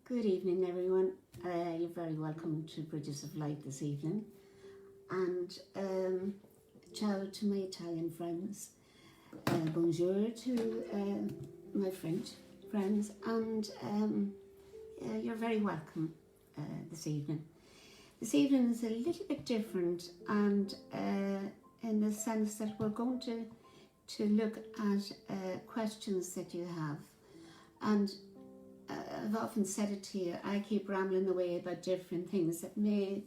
Good evening, everyone. You're very welcome to Bridges of Light this evening. And ciao to my Italian friends. Bonjour to my French friends. And you're very welcome this evening. This evening is a little bit different, and in the sense that we're going to look at questions that you have. And I've often said it to you, I keep rambling away about different things that may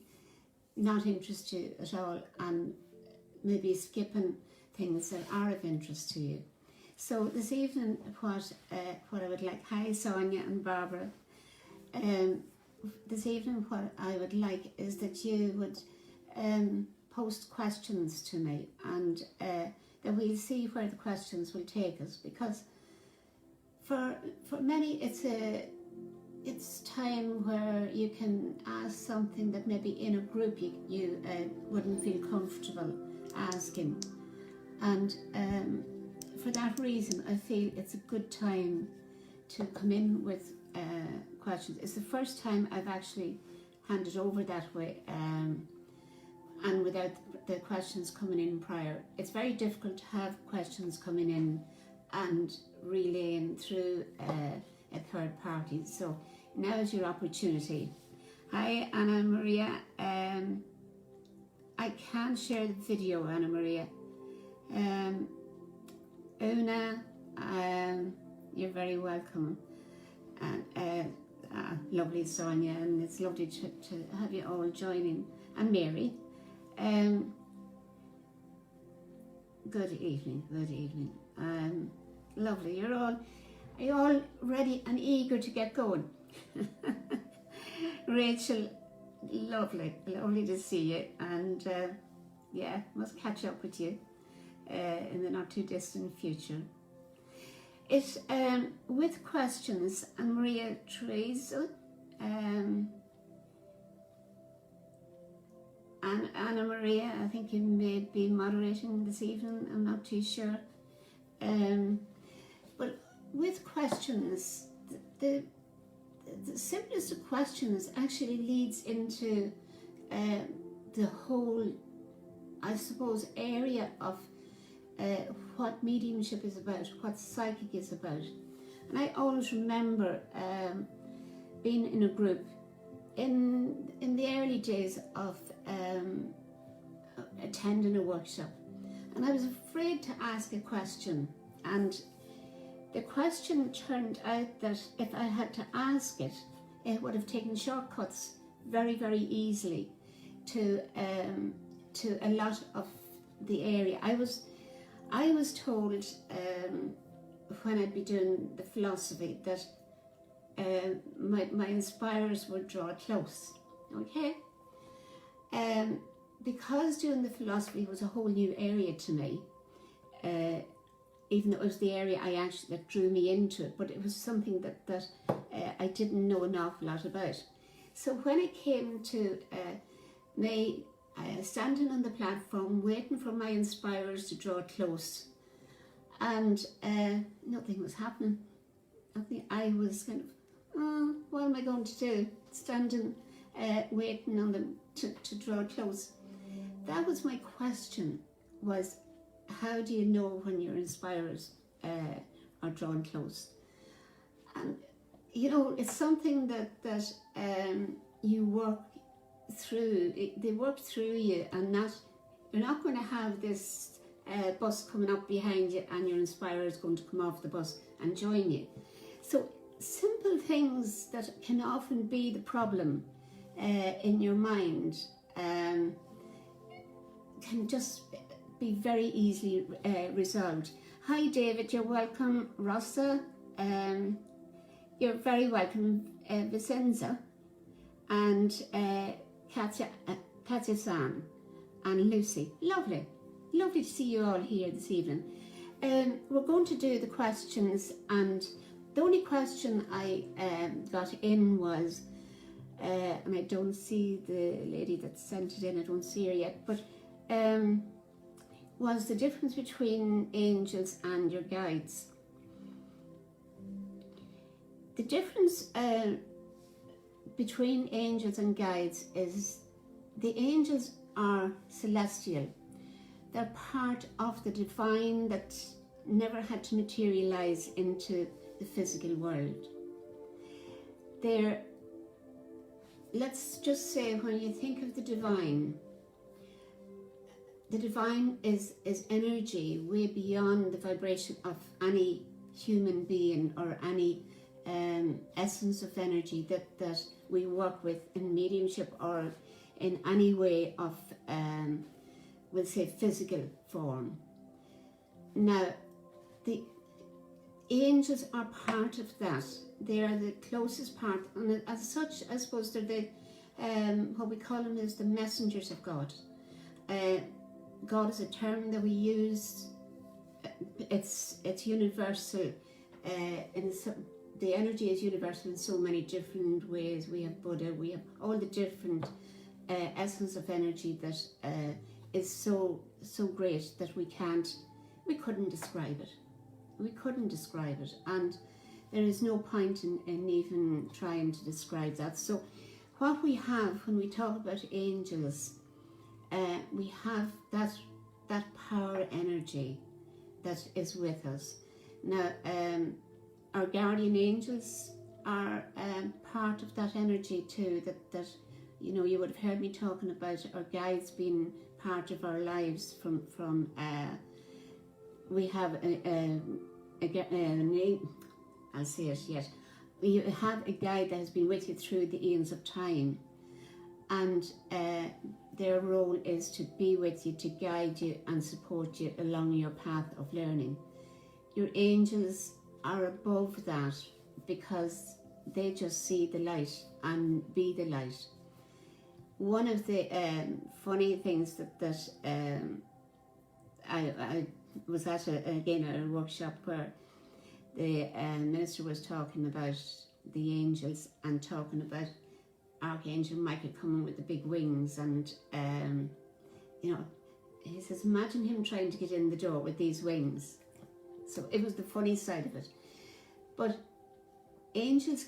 not interest you at all, and maybe skipping things that are of interest to you. So this evening, what I would like, hi Sonia and Barbara, this evening what I would like is that you would post questions to me, and that we'll see where the questions will take us, because for many it's time where you can ask something that maybe in a group you wouldn't feel comfortable asking, and for that reason I feel it's a good time to come in with questions. It's the first time I've actually handed over that way, and without the questions coming in prior. It's very difficult to have questions coming in and relaying through a third party. So now is your opportunity. Hi Anna Maria, I can't share the video, Anna Maria. Una, you're very welcome. And lovely Sonia, and it's lovely to have you all joining. And Mary, good evening. Lovely, are you all ready and eager to get going? Rachel, lovely to see you, and yeah, must catch up with you in the not too distant future. It's with questions, and Maria Teresa, and Anna Maria, I think you may be moderating this evening, I'm not too sure. But with questions, the simplest of questions actually leads into the whole, I suppose, area of what mediumship is about, what psychic is about. And I always remember being in a group in the early days of attending a workshop, and I was afraid to ask a question, and the question turned out that if I had to ask it, it would have taken shortcuts very, very easily to a lot of the area. I was told when I'd be doing the philosophy that my inspirers would draw close, okay? Because doing the philosophy was a whole new area to me, even though it was the area that drew me into it, but it was something that I didn't know an awful lot about. So when it came to me standing on the platform waiting for my inspirers to draw close, and nothing was happening. I was kind of, what am I going to do? Standing waiting on them to draw close. That was my question, was how do you know when your inspirers are drawn close? And it's something that you work through. They work through you, and you're not going to have this bus coming up behind you and your inspirer is going to come off the bus and join you. So simple things that can often be the problem in your mind can just be very easily resolved. Hi David, you're welcome. Rossa, you're very welcome. Vicenza, and Katya San, and Lucy. Lovely to see you all here this evening. We're going to do the questions, and the only question I got in was, and I don't see the lady that sent it in, I don't see her yet, but was the difference between angels and your guides. The difference between angels and guides is the angels are celestial. They're part of the divine that never had to materialize into the physical world. They're, let's just say, when you think of the divine is energy way beyond the vibration of any human being or any essence of energy that we work with in mediumship or in any way of, we'll say, physical form. Now, the angels are part of that. They are the closest part, and as such, I suppose they're the, what we call them is the messengers of God. God is a term that we use. It's universal. The energy is universal in so many different ways. We have Buddha. We have all the different essence of energy that is so great that we couldn't describe it. We couldn't describe it, and there is no point in even trying to describe that. So, what we have when we talk about angels, we have that power energy that is with us. Now, our guardian angels are part of that energy too. That you know, you would have heard me talking about our guides being part of our lives. From we have I'll say it yet. We have a guide that has been with you through the eons of time, and their role is to be with you, to guide you and support you along your path of learning. Your angels are above that because they just see the light and be the light. One of the funny things that I was at a workshop where the minister was talking about the angels and talking about Archangel Michael coming with the big wings, and you know, he says, imagine him trying to get in the door with these wings. So it was the funny side of it. But angels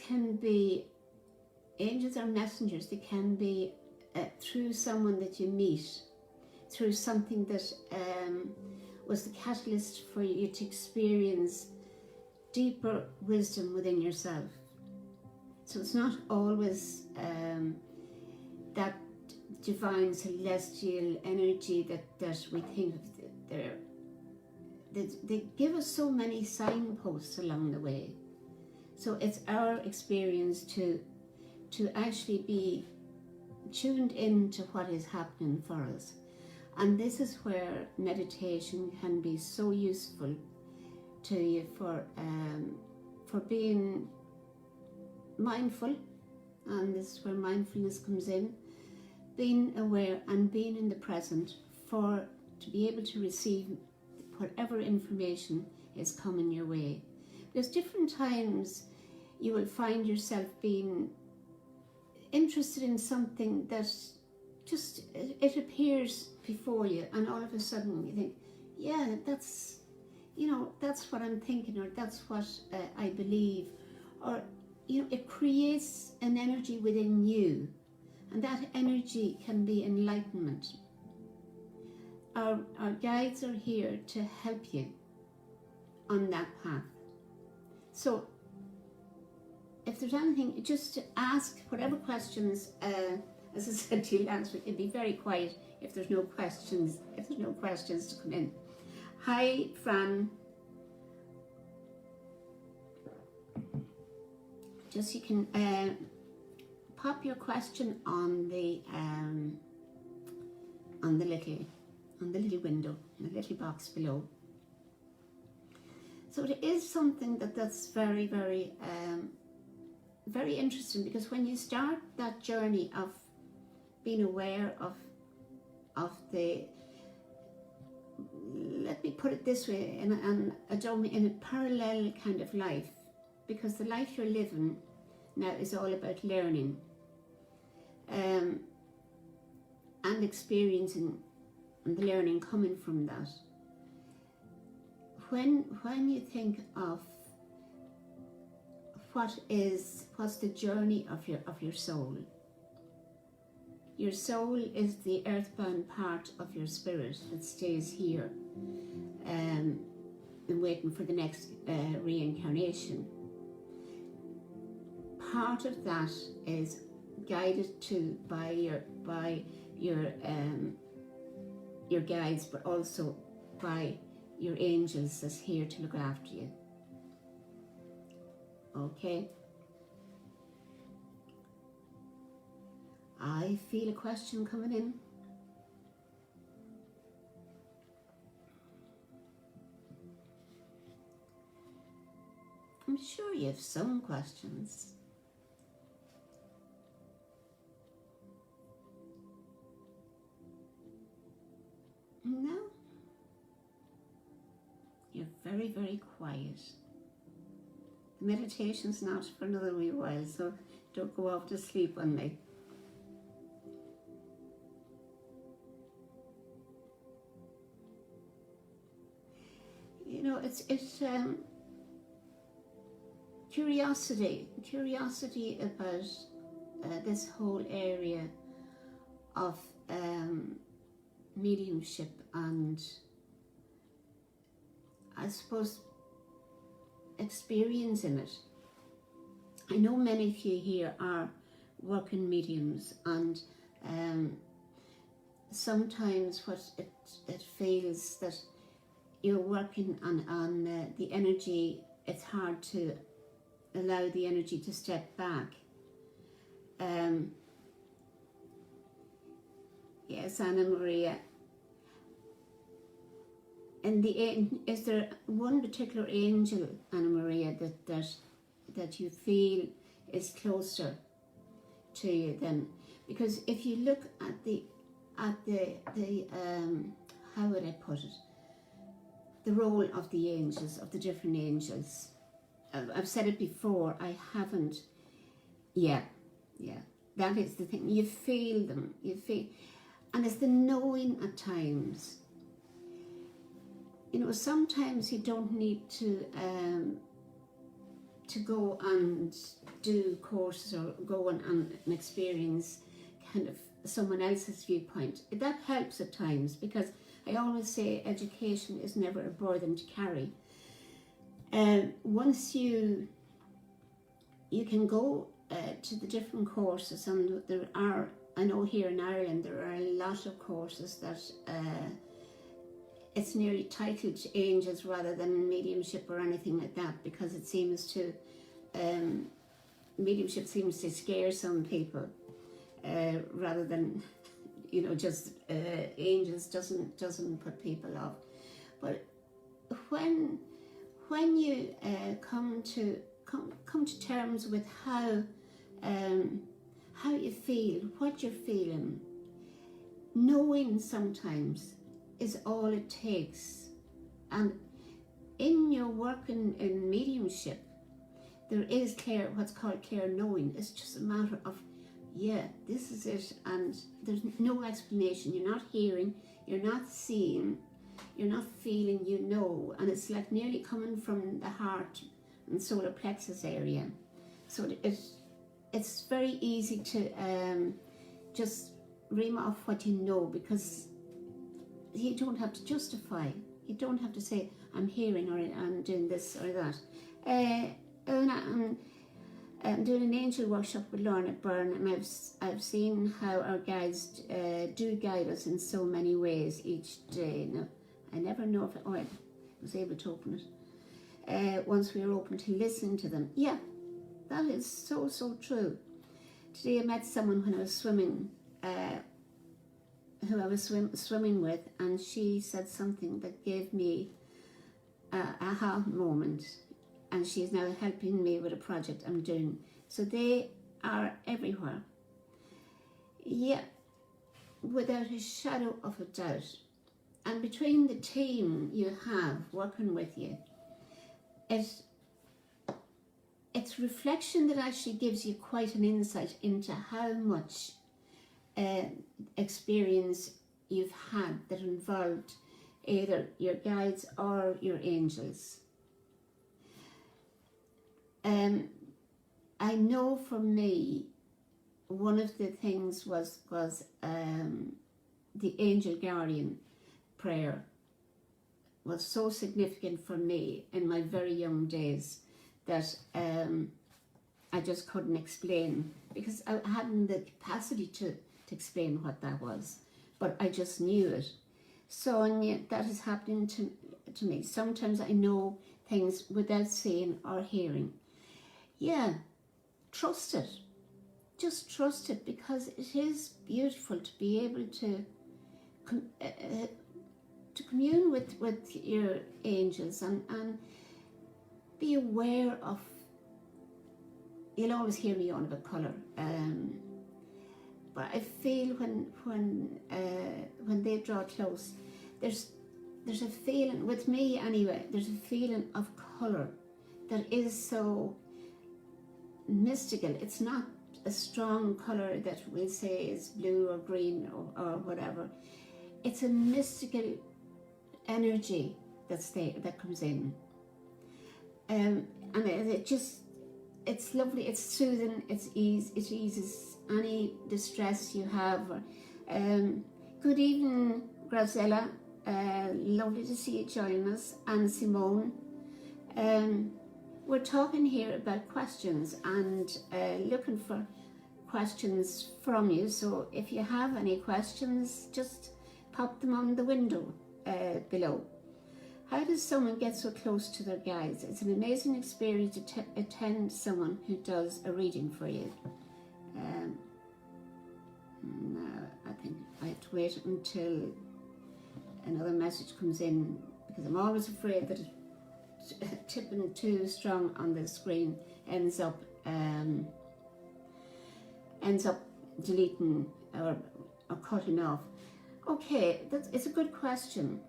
are messengers. They can be through someone that you meet, through something that was the catalyst for you to experience deeper wisdom within yourself. So it's not always that divine celestial energy that we think of. They give us so many signposts along the way. So it's our experience to actually be tuned into what is happening for us. And this is where meditation can be so useful to you for being mindful, and this is where mindfulness comes in, being aware and being in the present to be able to receive whatever information is coming your way. There's different times you will find yourself being interested in something that just, it appears before you, and all of a sudden you think, yeah, that's what I'm thinking, or that's what I believe, or it creates an energy within you, and that energy can be enlightenment. Our guides are here to help you on that path. So if there's anything, just ask whatever questions. As I said to you last week, it'd be very quiet if there's no questions. If there's no questions to come in. Hi, Fran. Just you can pop your question on the little window, the little box below. So it is something that's very, very, very interesting, because when you start that journey of being aware of the, let me put it this way, in a parallel kind of life, because the life you're living now is all about learning and experiencing, and the learning coming from that. When you think of what's the journey of your soul. Your soul is the earthbound part of your spirit that stays here and waiting for the next reincarnation. Part of that is guided to by your guides, but also by your angels that's here to look after you. Okay? I feel a question coming in. I'm sure you have some questions. No? You're very, very quiet. The meditation's not for another wee while, so don't go off to sleep on me. You know, it's curiosity about this whole area of mediumship, and I suppose experience in it. I know many of you here are working mediums, and sometimes what it feels that you're working on the energy. It's hard to allow the energy to step back. Yes, Anna Maria. And is there one particular angel, Anna Maria, that you feel is closer to you than? Because if you look at the how would I put it? The role of the angels, of the different angels. I've said it before, I haven't. Yeah. That is the thing. You feel them. And it's the knowing at times. You know, sometimes you don't need to go and do courses or go and experience kind of someone else's viewpoint. That helps at times, because I always say education is never a burden to carry. Once you can go to the different courses, and there are, I know here in Ireland there are a lot of courses that it's nearly titled angels rather than mediumship or anything like that, because it seems to mediumship seems to scare some people rather than, you know, just angels doesn't put people off. But when you come to terms with how you feel, what you're feeling, knowing sometimes is all it takes. And in your working in mediumship, there is what's called clear knowing. It's just a matter of, yeah, this is it, and there's no explanation. You're not hearing, you're not seeing, you're not feeling, you know, and it's like nearly coming from the heart and solar plexus area. So it's very easy to just ream off what you know, because you don't have to justify. You don't have to say, I'm hearing, or I'm doing this or that. I'm doing an angel workshop with Lorna Byrne, and I've seen how our guides do guide us in so many ways each day. Now, I never know if I was able to open it. Once we were open to listen to them. Yeah, that is so true. Today I met someone when I was swimming, who I was swimming with, and she said something that gave me an aha moment, and she's now helping me with a project I'm doing. So they are everywhere. Yeah, without a shadow of a doubt. And between the team you have working with you, it's reflection that actually gives you quite an insight into how much experience you've had that involved either your guides or your angels. I know for me, one of the things was the angel guardian prayer was so significant for me in my very young days that I just couldn't explain, because I hadn't the capacity to explain what that was, but I just knew it. So, and yet that is happening to me. Sometimes I know things without seeing or hearing. Yeah, trust it. Just trust it, because it is beautiful to be able to commune with your angels and be aware of. You'll always hear me on about colour, but I feel when they draw close, there's a feeling, with me anyway, there's a feeling of colour that is so mystical. It's not a strong colour that we'll say is blue or green or whatever. It's a mystical energy that comes in, and it's lovely, it's soothing, it eases any distress you have. Good evening, Grazella. Lovely to see you join us, and Simone. We're talking here about questions and looking for questions from you. So if you have any questions, just pop them on the window below. How does someone get so close to their guides? It's an amazing experience to attend someone who does a reading for you. Now, I think I have to wait until another message comes in, because I'm always afraid that tipping too strong on the screen ends up deleting or cutting off. Okay, it's a good question.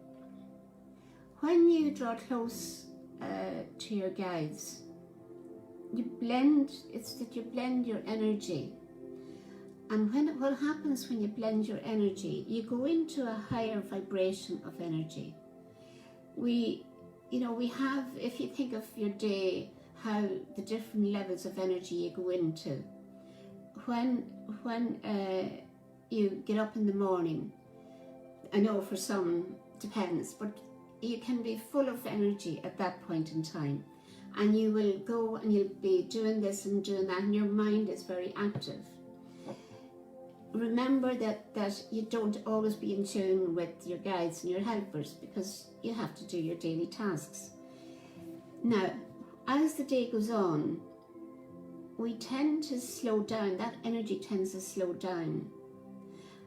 When you draw close to your guides, you blend your energy. And what happens when you blend your energy, you go into a higher vibration of energy. We have, if you think of your day, how the different levels of energy you go into. When you get up in the morning, I know for some depends, but you can be full of energy at that point in time, and you will go and you'll be doing this and doing that, and your mind is very active. Remember that you don't always be in tune with your guides and your helpers, because you have to do your daily tasks. Now, as the day goes on, we tend to slow down. That energy tends to slow down.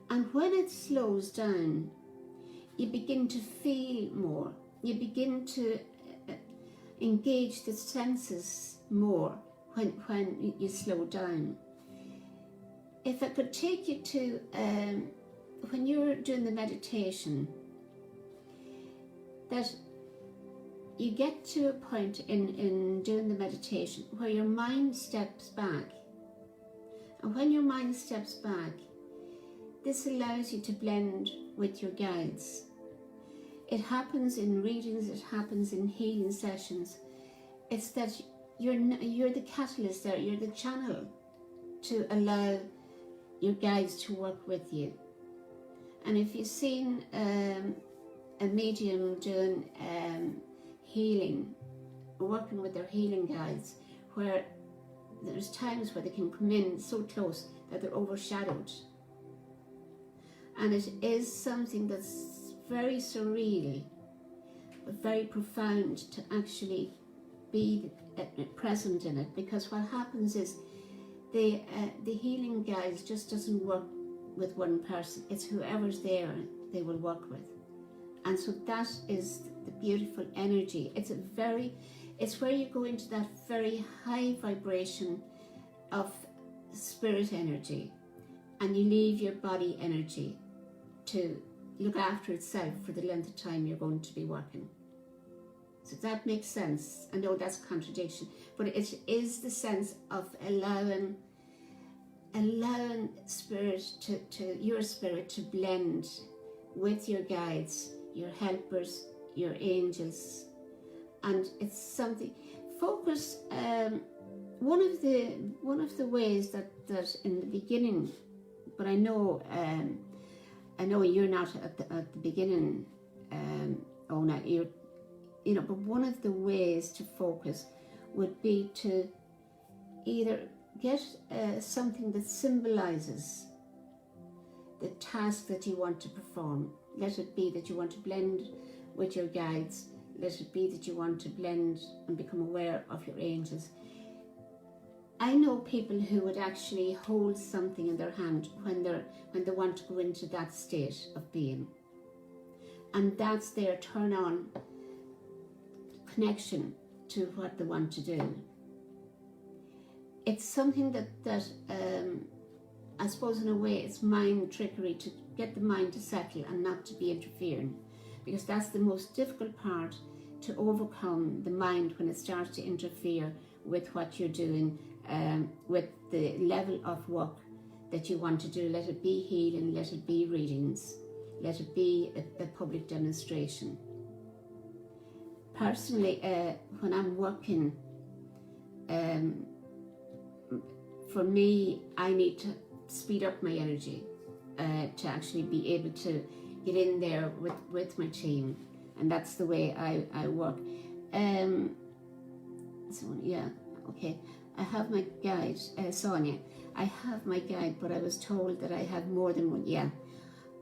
And when it slows down, you begin to feel more. You begin to engage the senses more when you slow down. If I could take you to when you're doing the meditation, that you get to a point in doing the meditation where your mind steps back. And when your mind steps back, this allows you to blend with your guides. It happens in readings, it happens in healing sessions. It's that you're the catalyst there, you're the channel to allow your guides to work with you. And if you've seen a medium doing healing, working with their healing guides, where there's times where they can come in so close that they're overshadowed. And it is something that's very surreal, but very profound to actually be present in it, because what happens is the healing guides just doesn't work with one person. It's whoever's there they will work with. And so that is the beautiful energy. It's where you go into that very high vibration of spirit energy, and you leave your body energy to look after itself for the length of time you're going to be working. So that makes sense. I know that's a contradiction, but it is the sense of allowing spirit to your spirit to blend with your guides, your helpers, your angels. And it's something, focus one of the ways that in the beginning, but I know you're not at the beginning, Ona. But one of the ways to focus would be to either get something that symbolizes the task that you want to perform. Let it be that you want to blend with your guides. Let it be that you want to blend and become aware of your angels. I know people who would actually hold something in their hand when they want to go into that state of being, and that's their turn on connection to what they want to do. It's something that I suppose in a way it's mind trickery to get the mind to settle and not to be interfering, because that's the most difficult part, to overcome the mind when it starts to interfere with what you're doing, with the level of work that you want to do. Let it be healing, let it be readings, let it be a public demonstration. Personally, when I'm working, for me, I need to speed up my energy to actually be able to get in there with my team, and that's the way I work. So yeah, okay. I have my guide, Sonia. I have my guide, but I was told that I have more than one. Yeah,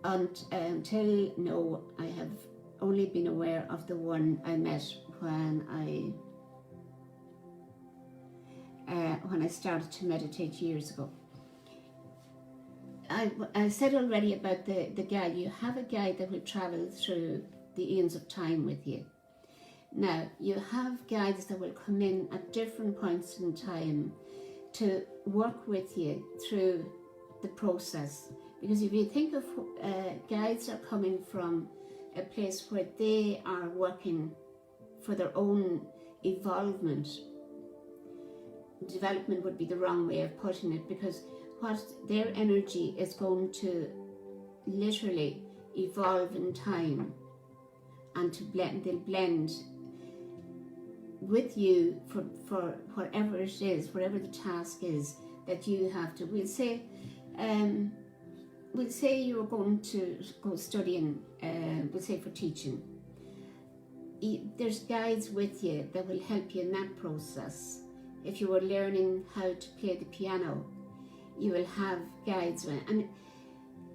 and until no, I have only been aware of the one I met when I started to meditate years ago. I said already about the guide. You have a guide that will travel through the eons of time with you. Now, you have guides that will come in at different points in time to work with you through the process. Because if you think of guides are coming from a place where they are working for their own development would be the wrong way of putting it, because what their energy is going to literally evolve in time, and they'll blend with you for whatever it is, whatever the task is that you have to. We'll say you're going to go studying, we'll say for teaching. There's guides with you that will help you in that process. If you were learning how to play the piano, you will have guides with it. And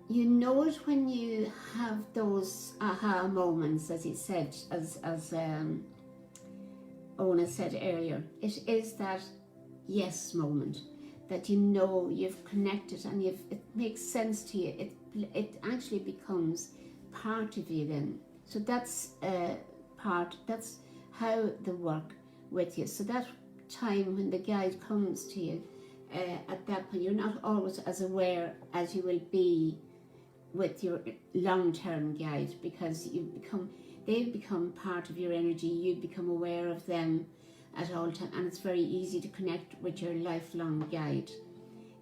you know it when you have those aha moments, as he said, as Ona said earlier. It is that yes moment that you know you've connected and it makes sense to you. It actually becomes part of you then. So that's that's how they work with you. So that time when the guide comes to you, at that point, you're not always as aware as you will be with your long-term guide, because they've become part of your energy. You become aware of them at all times, and it's very easy to connect with your lifelong guide.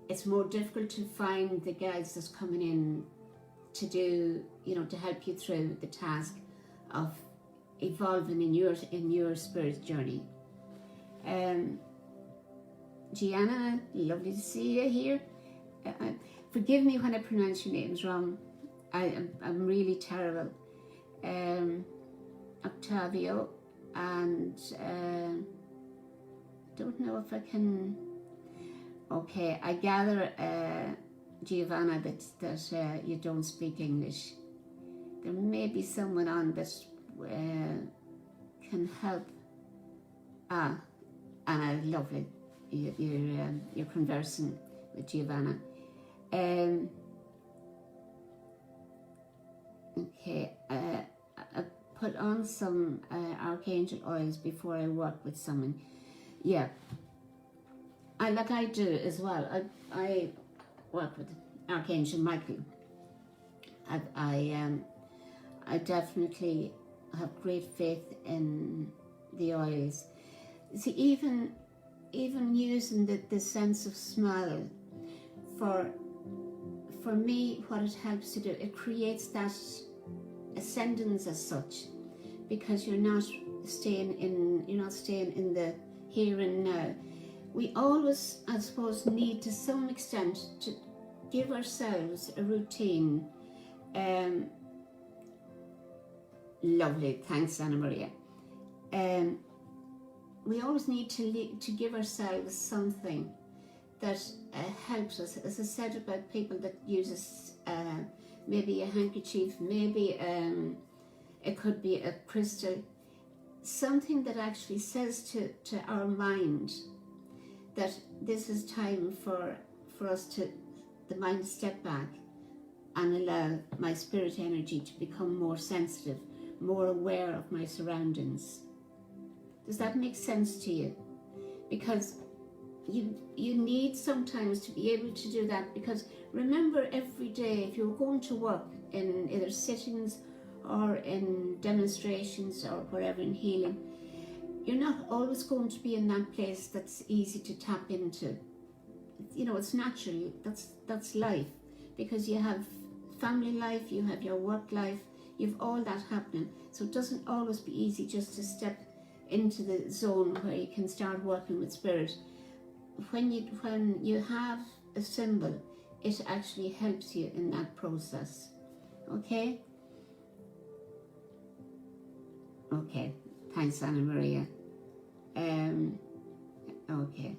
It's more difficult to find the guides that's coming in to do, to help you through the task of evolving in your spirit journey. Gianna, lovely to see you here. Forgive me when I pronounce your names wrong. I'm really terrible. Octavio, and don't know if I can. Okay, I gather, Giovanna, that you don't speak English. There may be someone on that can help. Anna, lovely. You're conversing with Giovanna. Okay, I put on some archangel oils before I work with someone. Yeah, like I do as well. I work with Archangel Michael. I definitely have great faith in the oils. See, even using the sense of smell, for me, what it helps to do, it creates that ascendance as such, because you're not staying in the here and now. we always, I suppose, need to some extent to give ourselves a routine. Lovely, thanks Anna Maria. We always need to give ourselves something that helps us. As I said about people that uses maybe a handkerchief, maybe it could be a crystal, something that actually says to our mind that this is time for us to, the mind, step back and allow my spirit energy to become more sensitive, more aware of my surroundings. Does that make sense to you? Because you need sometimes to be able to do that, because remember, every day if you're going to work in either sittings or in demonstrations or wherever in healing, you're not always going to be in that place that's easy to tap into. You know, it's natural, that's life, because you have family life, you have your work life, you've all that happening. So it doesn't always be easy just to step into the zone where you can start working with spirit. When you have a symbol, it actually helps you in that process. Okay? Okay, thanks Anna Maria. Okay.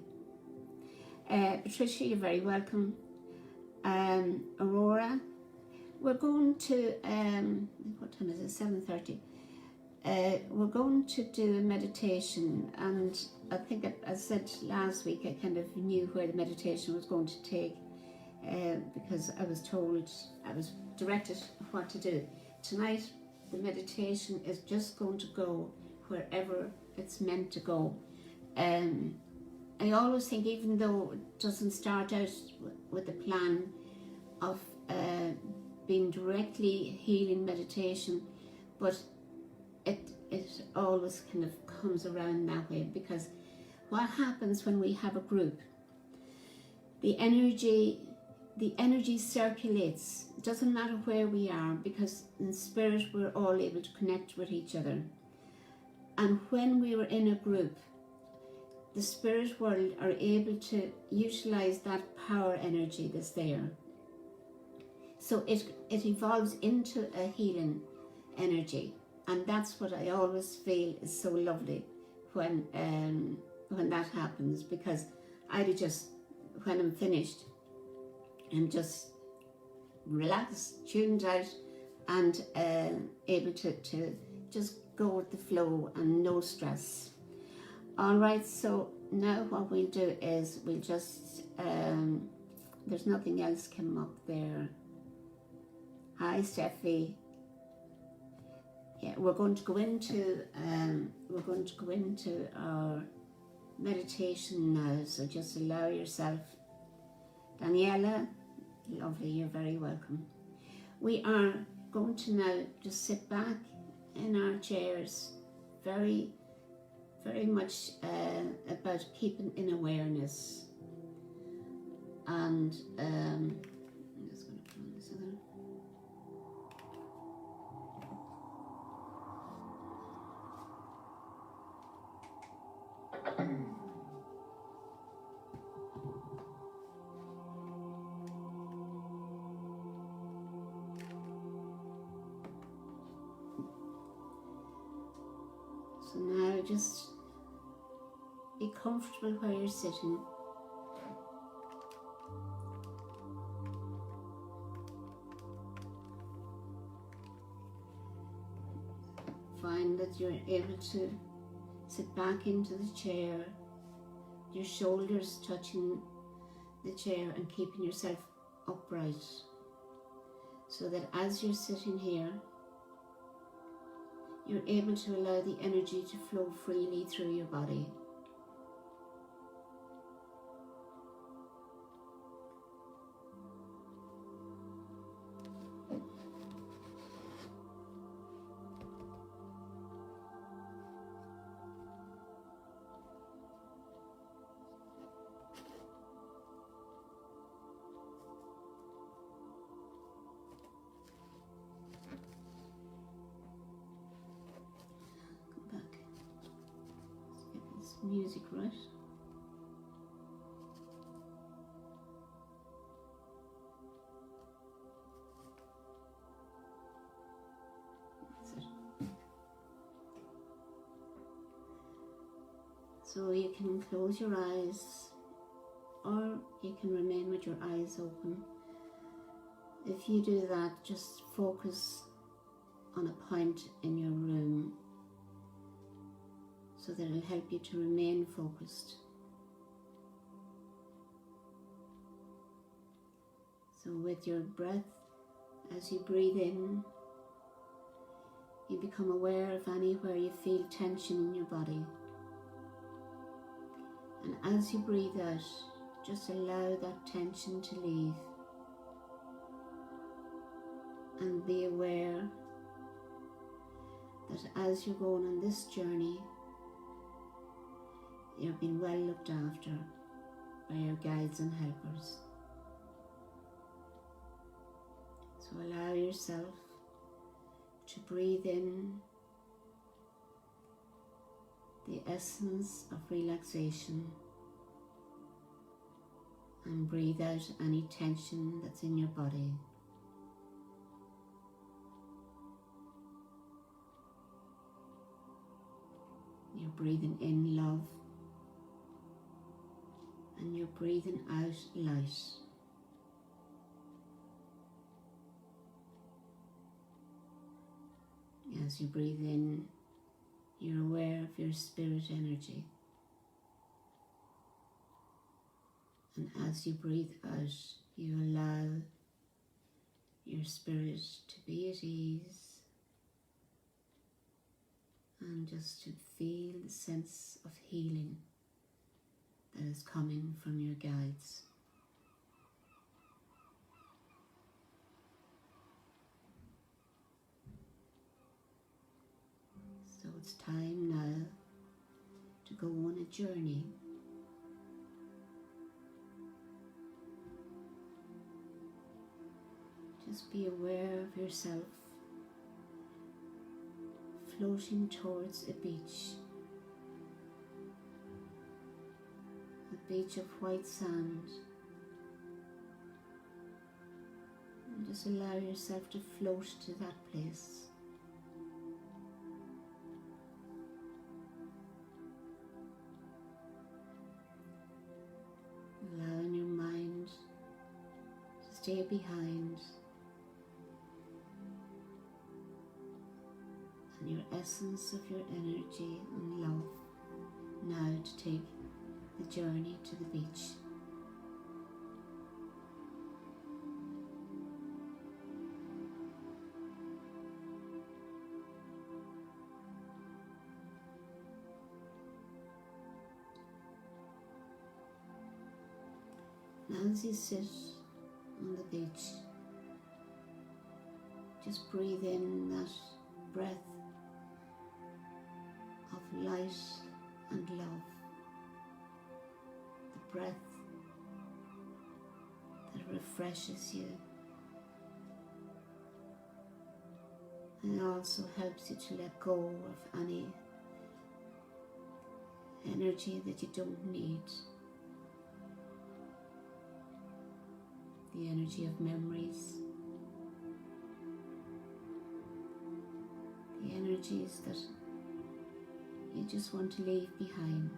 Patricia, you're very welcome. Aurora, we're going to, what time is it, 7:30. We're going to do a meditation, and I think I said last week I kind of knew where the meditation was going to take, because I was directed what to do. Tonight the meditation is just going to go wherever it's meant to go. I always think, even though it doesn't start out with a plan of being directly healing meditation, but it always kind of comes around that way, because what happens when we have a group, the energy circulates. It doesn't matter where we are, because in spirit we're all able to connect with each other. And when we were in a group, the spirit world are able to utilize that power energy that's there. So it evolves into a healing energy. And that's what I always feel is so lovely when that happens, because when I'm finished, I'm just relaxed, tuned out, and able to just go with the flow and no stress. All right, so now what we'll do is we'll just, there's nothing else come up there. Hi, Steffi. Yeah, we're going to go into our meditation now. So just allow yourself. Daniela, lovely, you're very welcome. We are going to now just sit back in our chairs, very, very much about keeping in awareness. And I'm just going to put on this other. So now just be comfortable where you're sitting. Find that you're able to sit back into the chair, your shoulders touching the chair and keeping yourself upright, so that as you're sitting here, you're able to allow the energy to flow freely through your body. Music, right? So you can close your eyes or you can remain with your eyes open. If you do that, just focus on a point in your room so that it'll help you to remain focused. So with your breath, as you breathe in, you become aware of anywhere you feel tension in your body. And as you breathe out, just allow that tension to leave. And be aware that as you're going on this journey, you're being well looked after by your guides and helpers. So allow yourself to breathe in the essence of relaxation and breathe out any tension that's in your body. You're breathing in love and you're breathing out light. As you breathe in, you're aware of your spirit energy. And as you breathe out, you allow your spirit to be at ease and just to feel the sense of healing that is coming from your guides. So it's time now to go on a journey. Just be aware of yourself floating towards a beach of white sand. And just allow yourself to float to that place. Allowing your mind to stay behind and your essence of your energy and love now to take the journey to the beach. Now as you sit on the beach, just breathe in that breath of light and love, the breath that refreshes you and also helps you to let go of any energy that you don't need. The energy of memories, the energies that you just want to leave behind.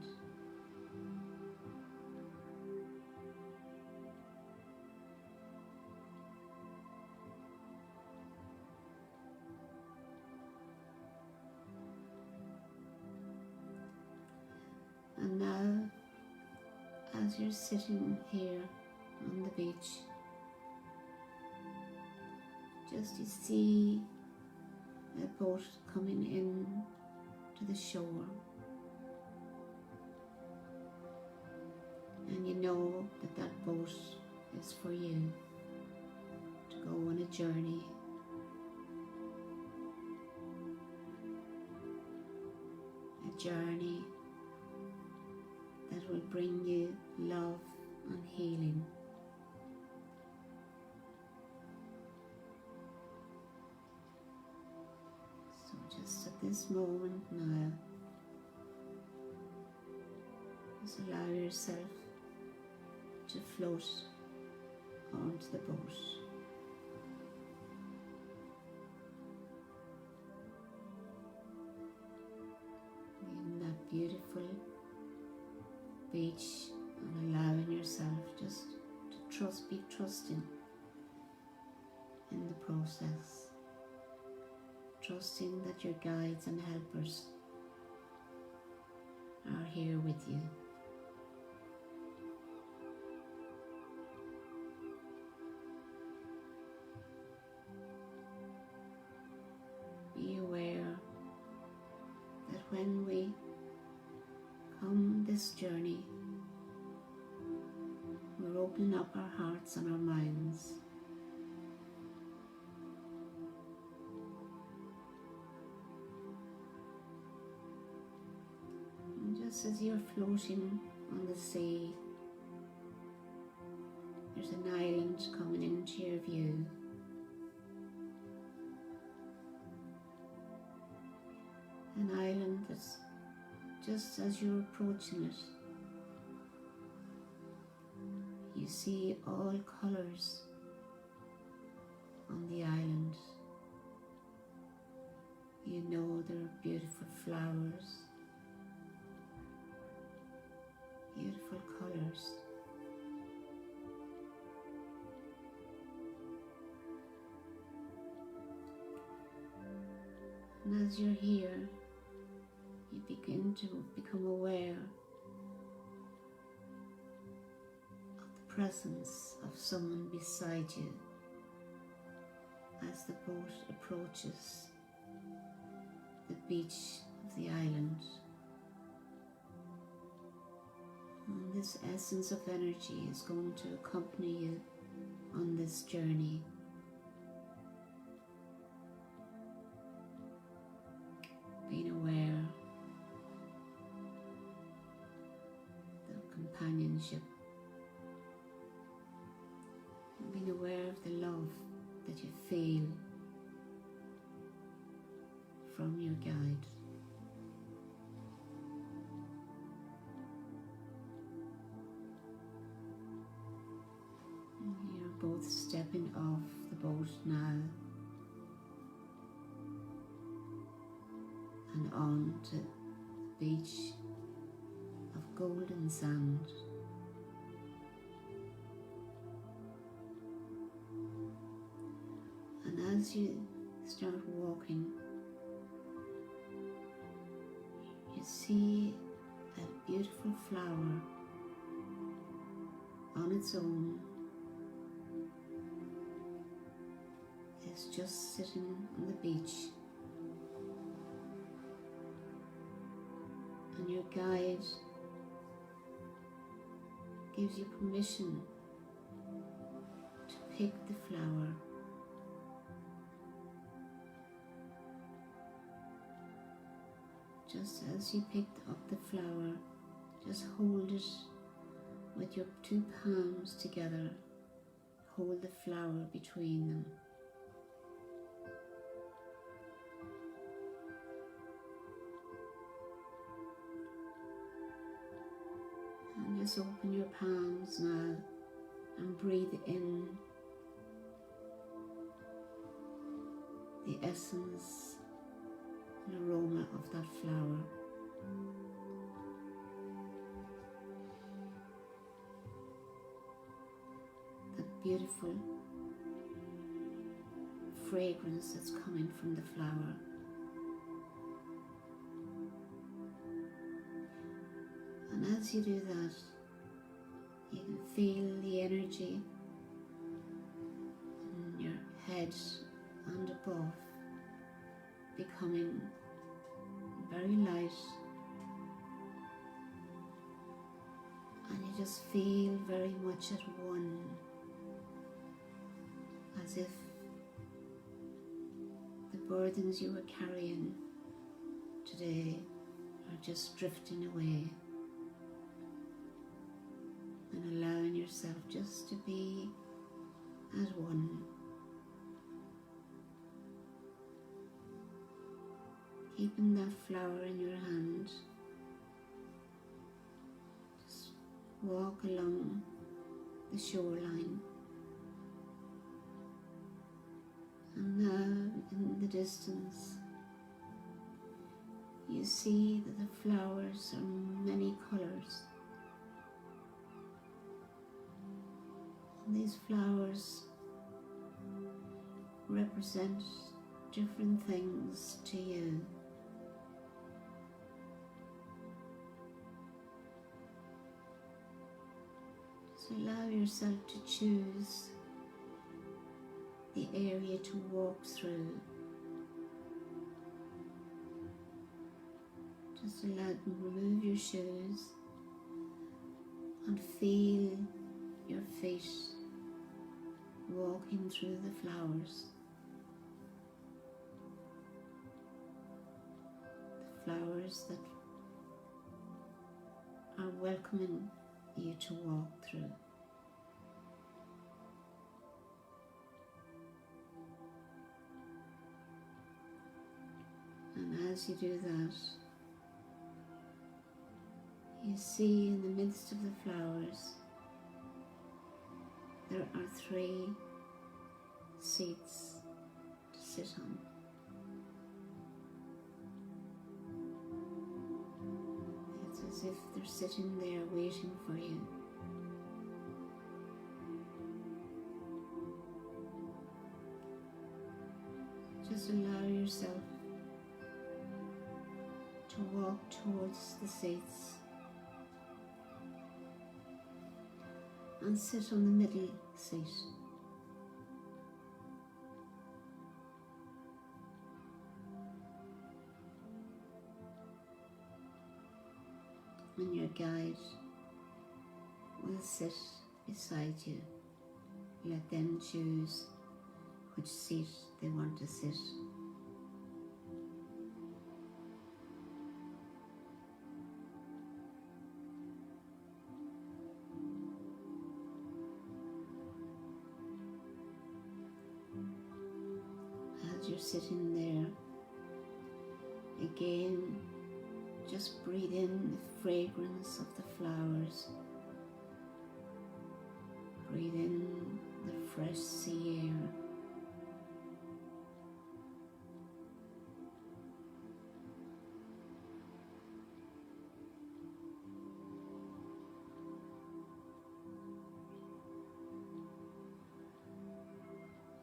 And now, as you're sitting here on the beach, just you see a boat coming in to the shore, and you know that that boat is for you to go on a journey, that will bring you love and healing. Just at this moment now, just allow yourself to float onto the boat. In that beautiful beach and allowing yourself just to be trusting in the process, trusting that your guides and helpers are here with you. Be aware that when we come this journey, we're opening up our hearts and our minds. And just as you're floating on the sea, there's an island coming into your view. An island that's just as you're approaching it, you see all colours on the island. You know there are beautiful flowers, beautiful colours. And as you're here, you begin to become aware of the presence of someone beside you as the boat approaches the beach of the island. And this essence of energy is going to accompany you on this journey. Being aware of companionship, and being aware of the love that you feel from your guide. And you're both stepping off the boat now and on to the beach of golden sand. And as you start walking, you see a beautiful flower on its own is just sitting on the beach. And your guide gives you permission to pick the flower. Just as you picked up the flower, just hold it with your two palms together. Hold the flower between them. And just open your palms now and breathe in the essence and aroma of that flower. That beautiful fragrance that's coming from the flower. And as you do that, you can feel the energy in your head and above becoming very light, and you just feel very much at one, as if the burdens you were carrying today are just drifting away, and allowing yourself just to be at one. Keeping that flower in your hand, just walk along the shoreline. And now in the distance, you see that the flowers are many colours. And these flowers represent different things to you. Just allow yourself to choose the area to walk through. Just allow them to remove your shoes and feel your feet walking through the flowers. The flowers that are welcoming you to walk through. And as you do that, you see in the midst of the flowers there are 3 seats to sit on. It's as if they're sitting there waiting for you. Just allow yourself to walk towards the seats and sit on the middle seat. And your guide will sit beside you. Let them choose which seat they want to sit. As you're sitting there, again, just breathe in the fragrance of the flowers. Breathe in the fresh sea air.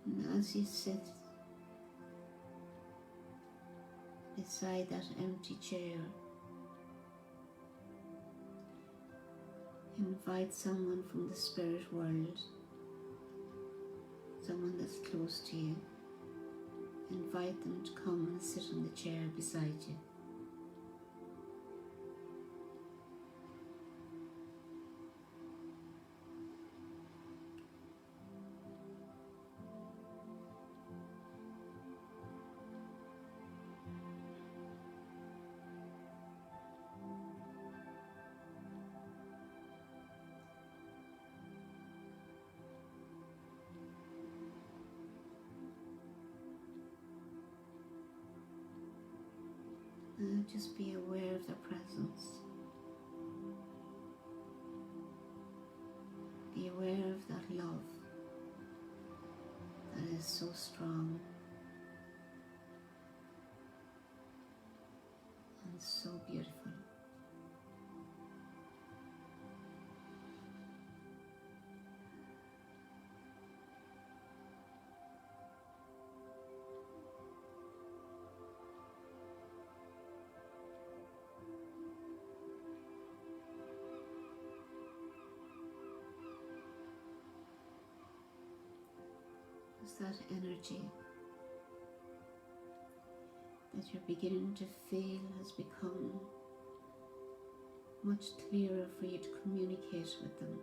And as you sit beside that empty chair, invite someone from the spirit world, someone that's close to you. Invite them to come and sit on the chair beside you. Just be aware of their presence. Be aware of that love that is so strong and so beautiful. That energy that you're beginning to feel has become much clearer for you to communicate with them.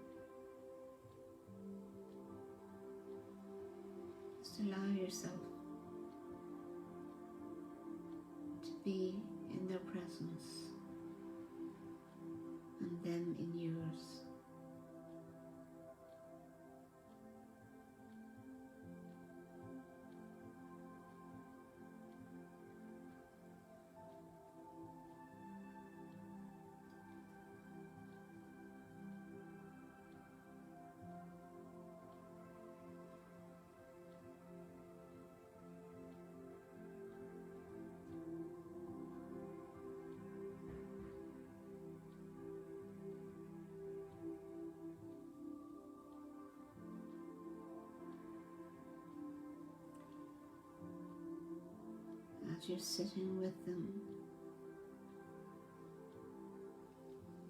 Just allow yourself to be in their presence and them in yours. that you're sitting with them.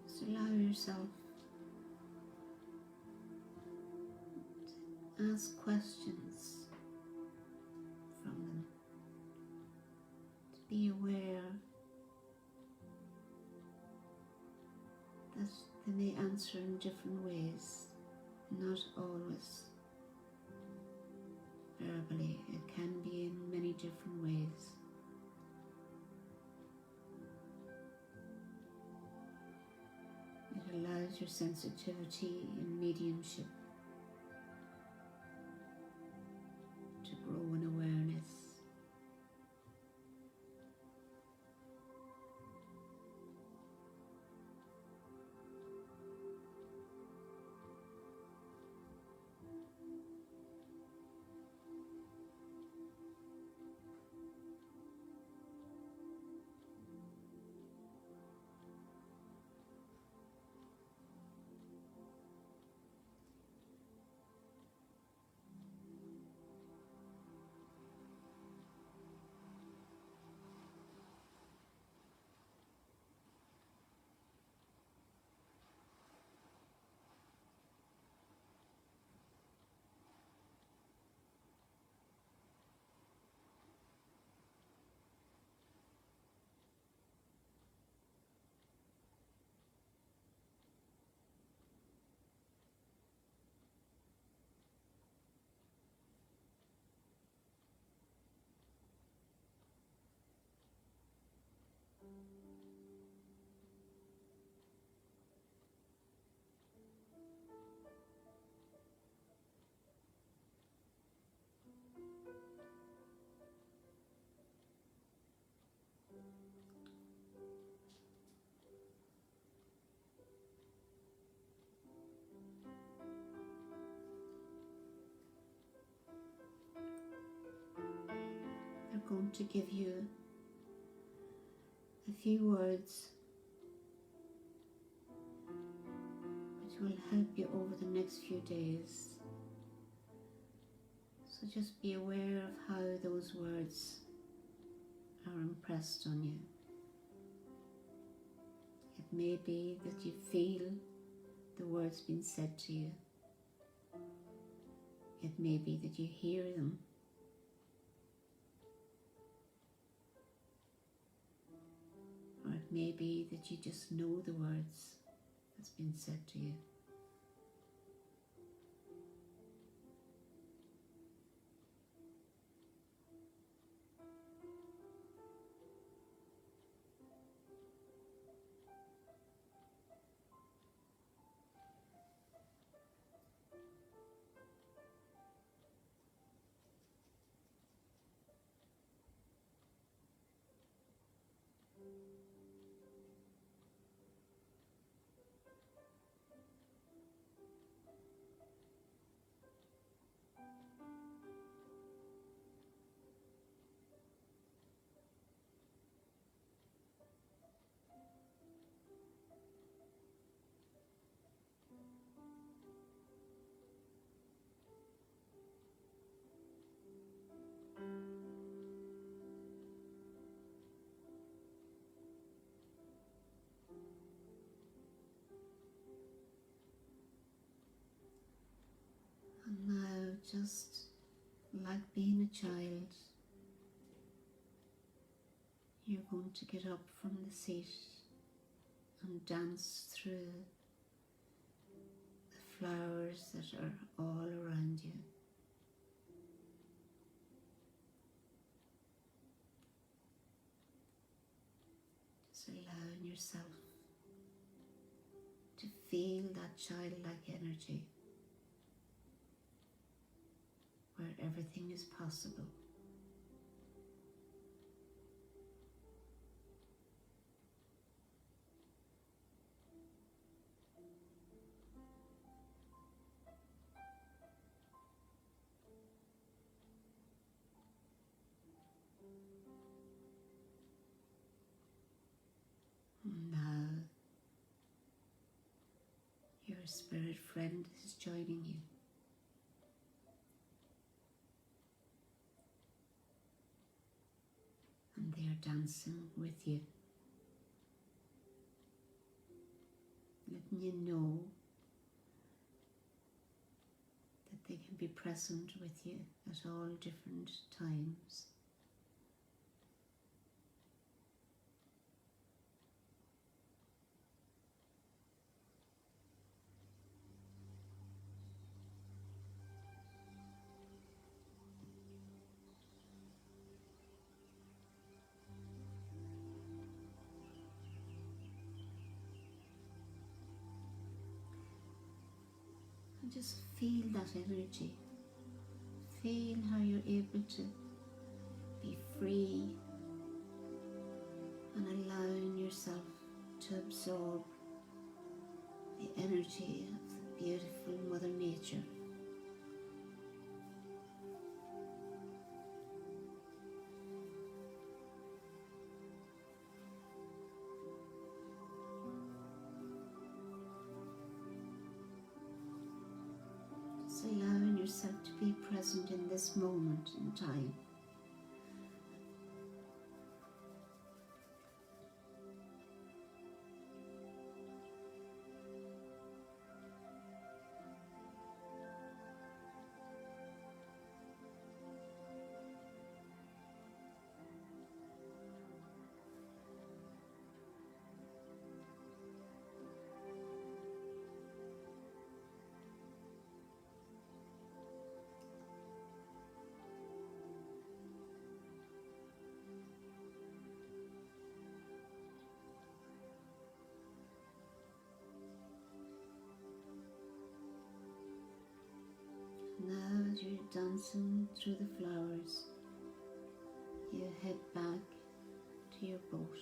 Just allow yourself to ask questions from them, to be aware that they may answer in different ways, not always verbally. It can be in many different ways. It allows your sensitivity and mediumship to grow in awareness. They're going to give you a few words which will help you over the next few days. So just be aware of how those words are impressed on you. It may be that you feel the words being said to you. It may be that you hear them. Or it may be that you just know the words that's been said to you. And now, just like being a child, you're going to get up from the seat and dance through the flowers that are all around you. Just allowing yourself to feel that childlike energy where everything is possible. Now, your spirit friend is joining you. And dancing with you, letting you know that they can be present with you at all different times. And just feel that energy. Feel how you're able to be free and allowing yourself to absorb the energy of the beautiful Mother Nature. Just allowing yourself to be present in this moment in time. Now as you're dancing through the flowers, you head back to your boat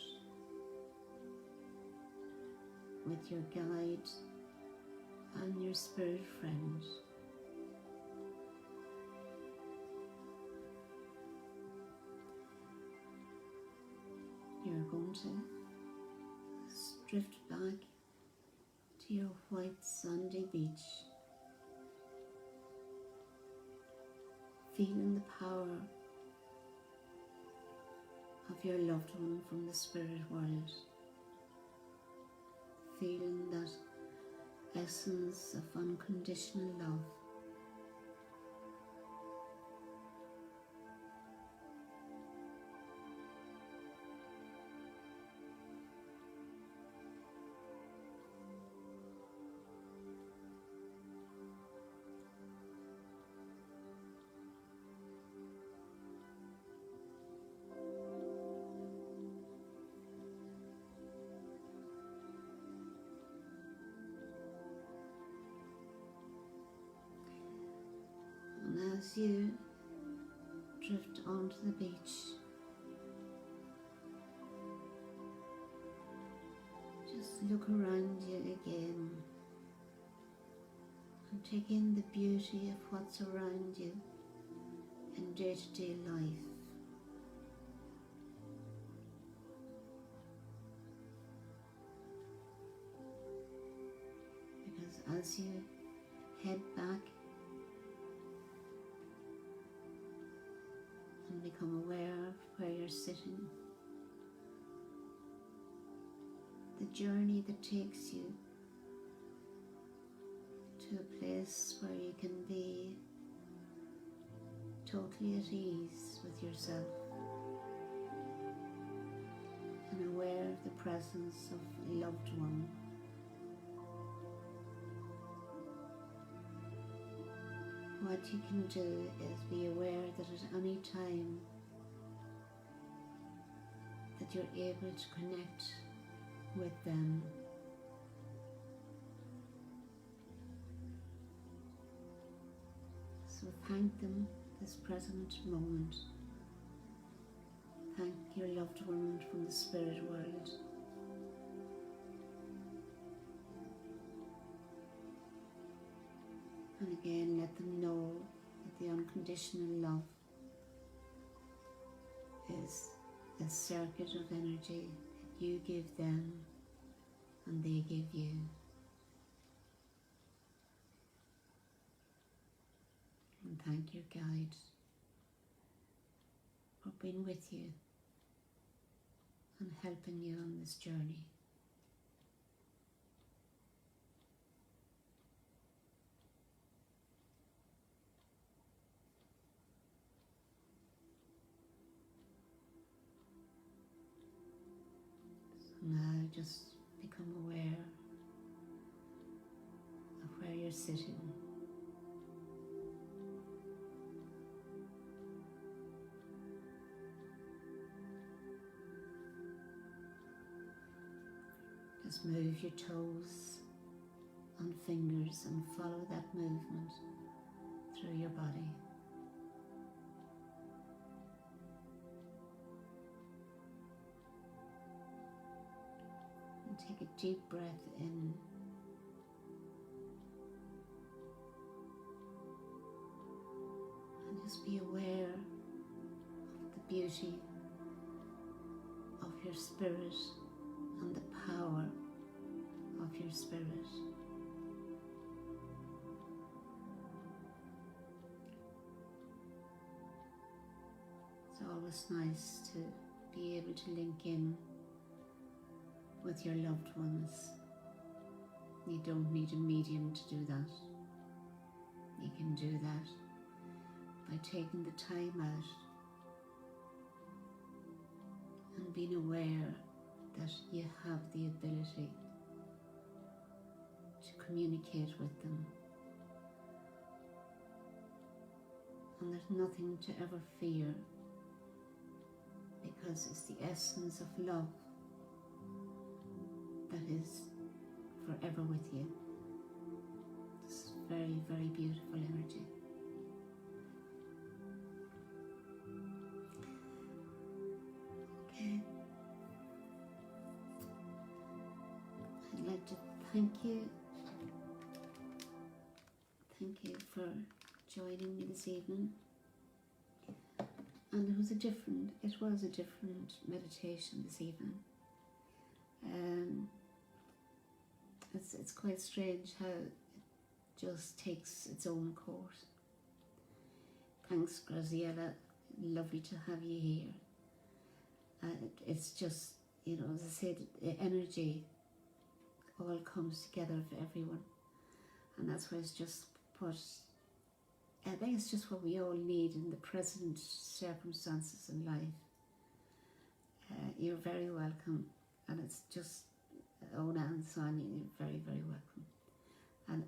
with your guide and your spirit friend. You're going to drift back to your white sandy beach, feeling the power of your loved one from the spirit world, feeling that essence of unconditional love. And as you drift onto the beach, just look around you again and take in the beauty of what's around you in day-to-day life. Because as you head back and become aware of where you're sitting, the journey that takes you to a place where you can be totally at ease with yourself and aware of the presence of a loved one. What you can do is be aware that at any time that you're able to connect with them. So thank them this present moment. Thank your loved one from the spirit world. And again, let them know that the unconditional love is a circuit of energy that you give them and they give you. And thank your guide for being with you and helping you on this journey. So now just become aware of where you're sitting. Just move your toes and fingers and follow that movement through your body. And take a deep breath in. And just be aware of the beauty of your spirit and the power of your spirit. It's always nice to be able to link in with your loved ones. You don't need a medium to do that. You can do that by taking the time out and being aware that you have the ability to communicate with them. And there's nothing to ever fear, because it's the essence of love that is forever with you. It's very, very beautiful energy. Okay. I'd like to thank you. Thank you for joining me this evening. And it was a different meditation this evening. It's quite strange how it just takes its own course. Thanks, Graziella. Lovely to have you here. It's just, you know, as I said, the energy all comes together for everyone, and that's why it's just what I think it's just what we all need in the present circumstances in life. You're very welcome, and it's just Ona and Sonia, you're very, very welcome.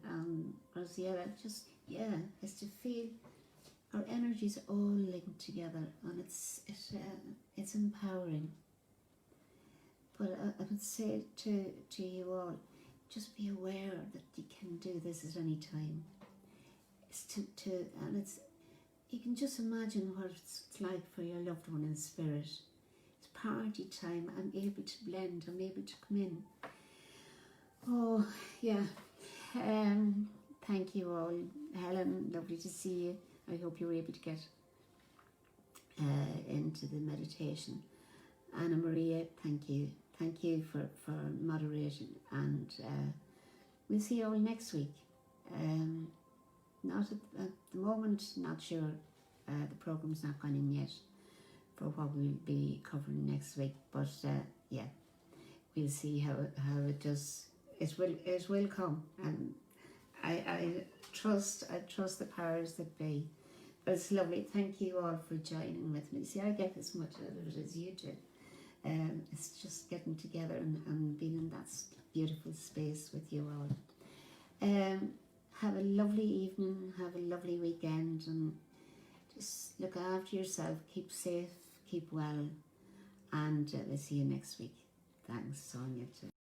And Graziella, just, yeah, it's to feel our energies all linked together, and it's empowering. But I would say to you all, just be aware that you can do this at any time. It's and it's, you can just imagine what it's like for your loved one in spirit. It's party time. I'm able to blend. I'm able to come in. Oh yeah. Thank you all. Helen, lovely to see you. I hope you were able to get into the meditation. Anna Maria, thank you. Thank you for moderating, and we'll see you all next week. Not at the moment, not sure. The program's not gone in yet for what we'll be covering next week, but yeah, we'll see how it does. It will come, and I trust the powers that be. But it's lovely. Thank you all for joining with me. See, I get as much out of it as you do. It's just getting together and being in that beautiful space with you all. Have a lovely evening, have a lovely weekend, and just look after yourself, keep safe, keep well, and we'll see you next week. Thanks, Sonia, too.